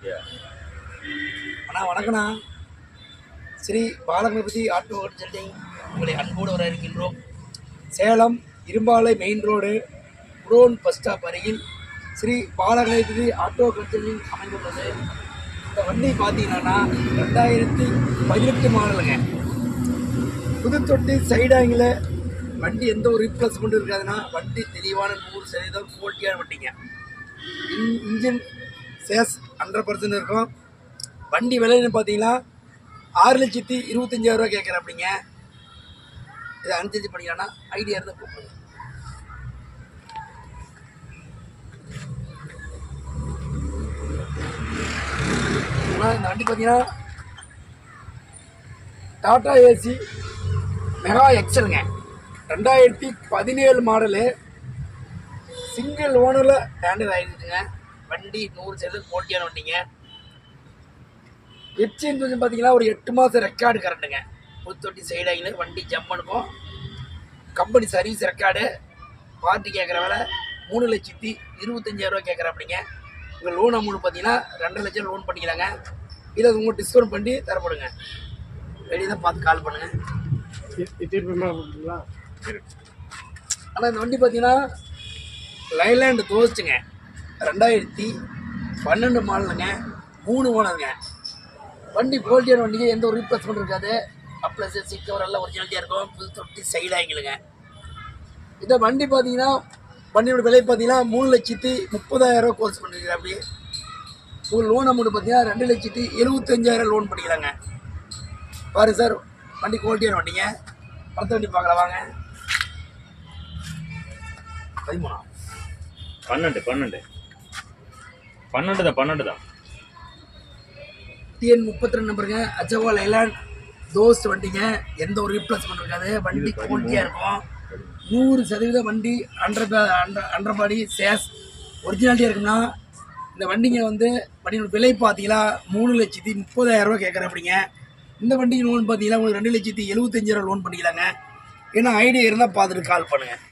அண்ணா வணக்கண்ணா. Sri Balaganapathy auto consulting உங்களை அன்போடு வர இருக்கின்றோம். சேலம் இரும்பாலை main road godown bus stop அருகில் ஸ்ரீ பாலகணபதி ஆட்டோ கன்சல்டிங் அமைந்துள்ளது. இந்த வண்டி பார்த்தீங்கன்னா 2018 மாடலுங்க. புதுத்தொட்டி சைடாங்கில் வண்டி எந்த ஒரு ரீப்ளேஸ்மெண்ட் இருக்காதுன்னா வண்டி தெளிவான 100% குவாலிட்டியான வண்டிங்க. இன்ஜின் சேஸ் 100% இருக்கும். வண்டி விலைன்னு பார்த்தீங்கன்னா 6,25,000 கேட்குறேன். அப்படிங்க இதை அனுசரிச்சு பண்ணிக்கலாம்னா ஐடியா இருந்தால் கூப்பிடுங்க. இந்த வண்டி பார்த்தீங்கன்னா டாடா ஏசி மெகா எக்ஸலுங்க. 2017 மாடலு. சிங்கிள் ஓனரில் ஹேண்டில் ஆகிடுச்சுங்க. வண்டி 100% குவாலிட்டியான வண்டிங்க. எப்சின்னு கொஞ்சம் பார்த்தீங்கன்னா ஒரு 8 மாதம் ரெக்கார்டு கரண்ட்டுங்க. புதுத்தொட்டி சைடாகில் வண்டி ஜம்ப் இருக்கும். Company service record. பார்ட்டி கேட்குற வேலை 3,25,000 கேட்குற அப்படிங்க. உங்கள் லோன் அமௌண்ட் பார்த்தீங்கன்னா 2 லட்சம் லோன் பண்ணிக்கலாங்க. இதை உங்கள் டிஸ்கவுண்ட் பண்ணி தரப்படுங்க. வெளியே தான் பார்த்து கால் பண்ணுங்கள். ஆனால் இந்த வண்டி பார்த்தீங்கன்னா லைலாண்டு தோஸ்ட்டுங்க. 2012 மாடலுங்க. 3 ஓனருங்க. வண்டி குவாலிட்டியான வண்டிக்கு எந்த ஒரு ரீப்ளேஸ்மெண்ட் இருக்காது. ப்ளஸ் சீட் கவர் எல்லாம் ஒரிஜினாலிட்டியாக இருக்கும். புதுத்தொட்டி சைடாங்கிலுங்க. இந்த வண்டி பார்த்தீங்கன்னா வண்டியோட விலை பார்த்தீங்கன்னா 3,30,000 கோர்ஸ் பண்ணிருக்கிறேன். அப்படி ஒரு லோன் அமௌண்ட் பார்த்தீங்கன்னா 2,75,000 லோன் பண்ணிக்கலாங்க. பாருங்க சார், வண்டி குவாலிட்டியான வண்டிங்க. அடுத்த வண்டி பார்க்கலாம் வாங்க. 12 தான். டிஎன் 32 நம்பருங்க. அச்சவா லைலாண்ட் தோஸ்ட் வண்டிங்க. எந்த ஒரு ரீப்ளேஸ்மெண்ட் இருக்காது. வண்டி குவாலிட்டியாக இருக்கும். 100% வண்டி அண்டர் பாடி சேஸ் ஒரிஜினாலிட்டியாக இருக்குன்னா இந்த வண்டிங்க வந்து வண்டியோட விலை பார்த்தீங்கன்னா 3,30,000 கேட்குறேன். அப்படிங்க இந்த வண்டிக்கு லோன் பார்த்தீங்கன்னா உங்களுக்கு 2,75,000 லோன் பண்ணிக்கலாங்க. ஏன்னா ஐடியா இருந்தால் பார்த்துட்டு கால் பண்ணுங்கள்.